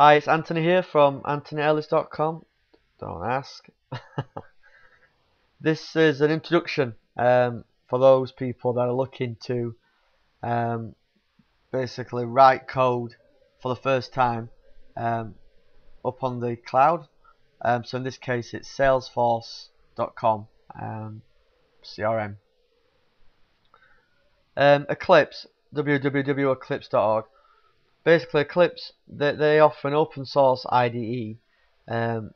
Hi, it's Anthony here from AnthonyEllis.com. Don't ask. This is an introduction for those people that are looking to basically write code for the first time up on the cloud. So in this case, it's Salesforce.com CRM. Eclipse, www.eclipse.org. Basically, Eclipse, they offer an open source IDE. The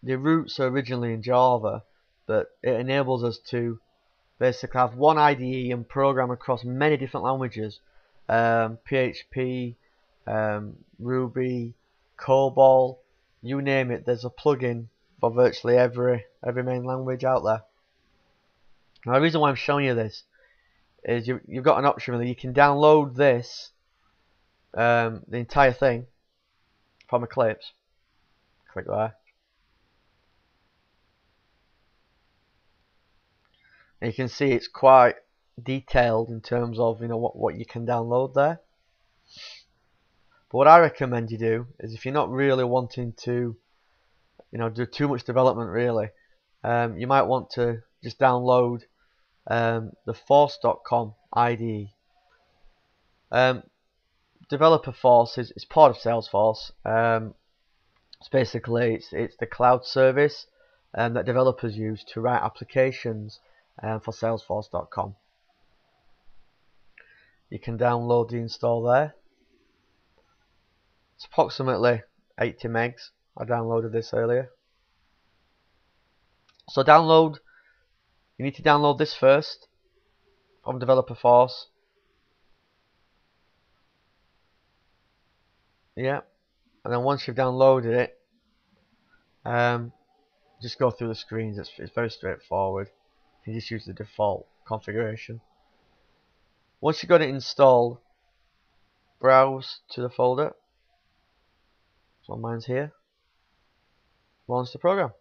roots are originally in Java, but it enables us to basically have one IDE and program across many different languages. PHP, Ruby, COBOL, you name it, there's a plugin for virtually every main language out there. Now the reason why I'm showing you this is you've got an option really. You can download this, the entire thing from Eclipse. Click there. And you can see it's quite detailed in terms of what you can download there. But what I recommend you do is, if you're not really wanting to do too much development really, you might want to just download the Force.com IDE. Developer Force is part of Salesforce. It's basically it's the cloud service that developers use to write applications for Salesforce.com. You can download the install there. It's approximately 80 megs. I downloaded this earlier. So you need to download this first from Developer Force. Yeah, and then once you've downloaded it, just go through the screens. It's very straightforward. You just use the default configuration. Once you've got it installed, browse to the folder. So mine's here. Launch the program.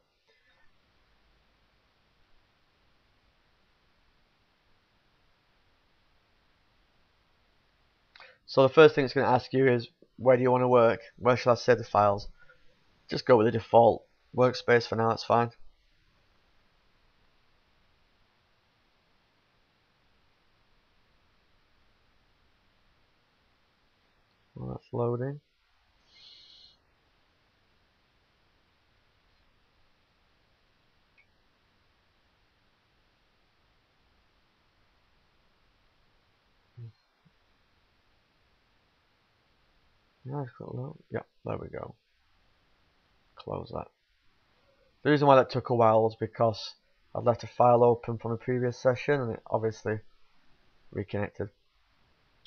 So the first thing it's going to ask you is, where do you want to work? Where shall I save the files? Just go with the default workspace for now, that's fine. Well, that's loading. Yep, there we go. Close that. The reason why that took a while was because I'd left a file open from a previous session and it obviously reconnected.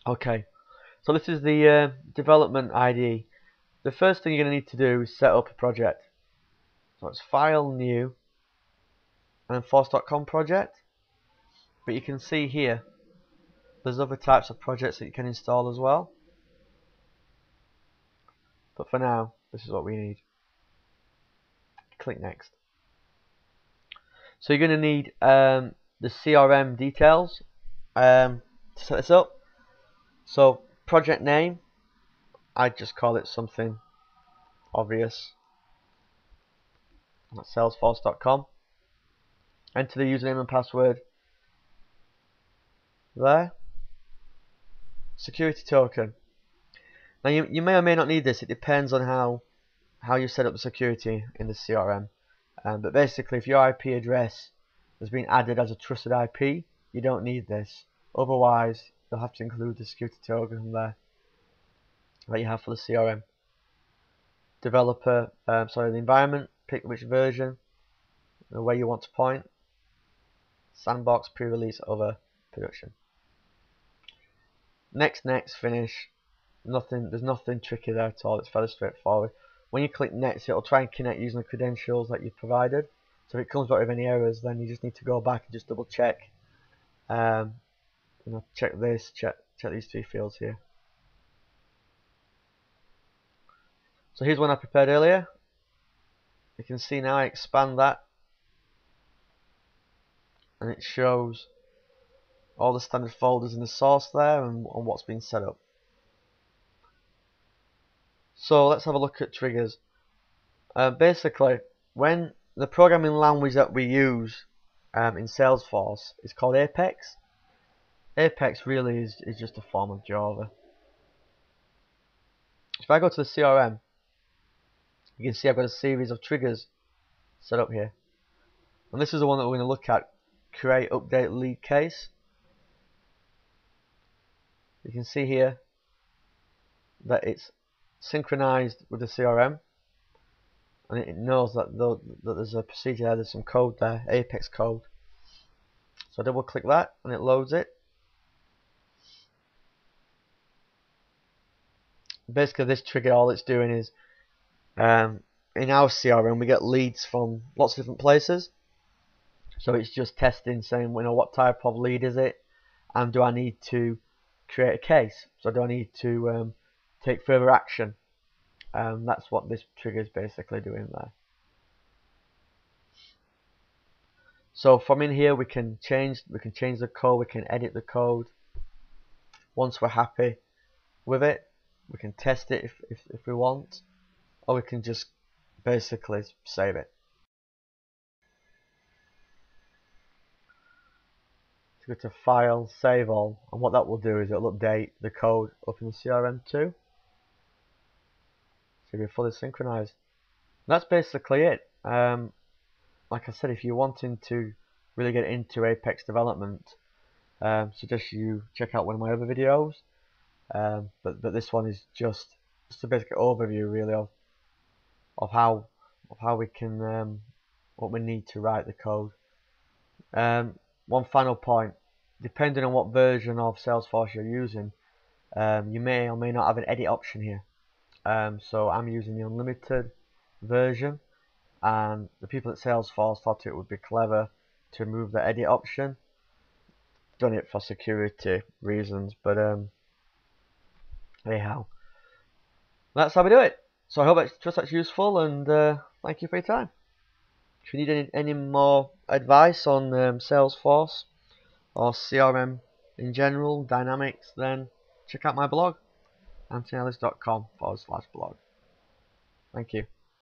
Okay, so this is the development IDE. The first thing you're going to need to do is set up a project. So it's File, New, and then Force.com project. But you can see here, there's other types of projects that you can install as well. But for now, this is what we need. Click Next. So you're going to need the CRM details to set this up. So project name, I'd just call it something obvious. That's Salesforce.com. Enter the username and password there. Security token. Now you may or may not need this. It depends on how you set up the security in the CRM. But basically, if your IP address has been added as a trusted IP, you don't need this. Otherwise, you'll have to include the security token there that you have for the CRM. Developer, the environment, pick which version, and where you want to point. Sandbox, pre-release, over, production. Next, finish. There's nothing tricky there at all. It's fairly straightforward. When you click next, it'll try and connect using the credentials that you've provided. So if it comes back with any errors, then you just need to go back and just double check. Check this, check these three fields here. So here's one I prepared earlier. You can see now I expand that, and it shows all the standard folders in the source there and what's been set up. So let's have a look at triggers. Basically, when the programming language that we use in Salesforce is called Apex. Apex really is just a form of Java. If I go to the CRM, you can see I've got a series of triggers set up here. And this is the one that we're going to look at, create update lead case. You can see here that it's synchronized with the CRM, and it knows that there's a procedure there, there's some code there, Apex code. So I double click that and it loads it. Basically this trigger, all it's doing is, in our CRM we get leads from lots of different places. So it's just testing, saying, what type of lead is it, and do I need to create a case? So do I need to take further action? That's what this trigger is basically doing there. So from in here we can change the code, we can edit the code. Once we're happy with it, we can test it if we want, or we can just basically save it. So go to File, Save All, and what that will do is it'll update the code up in the CRM too. So you'll be fully synchronized. That's basically it. Like I said, if you're wanting to really get into Apex development, suggest you check out one of my other videos. But this one is just a basic overview really of how we can what we need to write the code. One final point: depending on what version of Salesforce you're using, you may or may not have an edit option here. So I'm using the unlimited version, and the people at Salesforce thought it would be clever to remove the edit option. Done it for security reasons, but anyhow, that's how we do it. So I hope that's useful, and thank you for your time. If you need any more advice on Salesforce or CRM in general, Dynamics, then check out my blog, anthonyellis.com/blog. Thank you.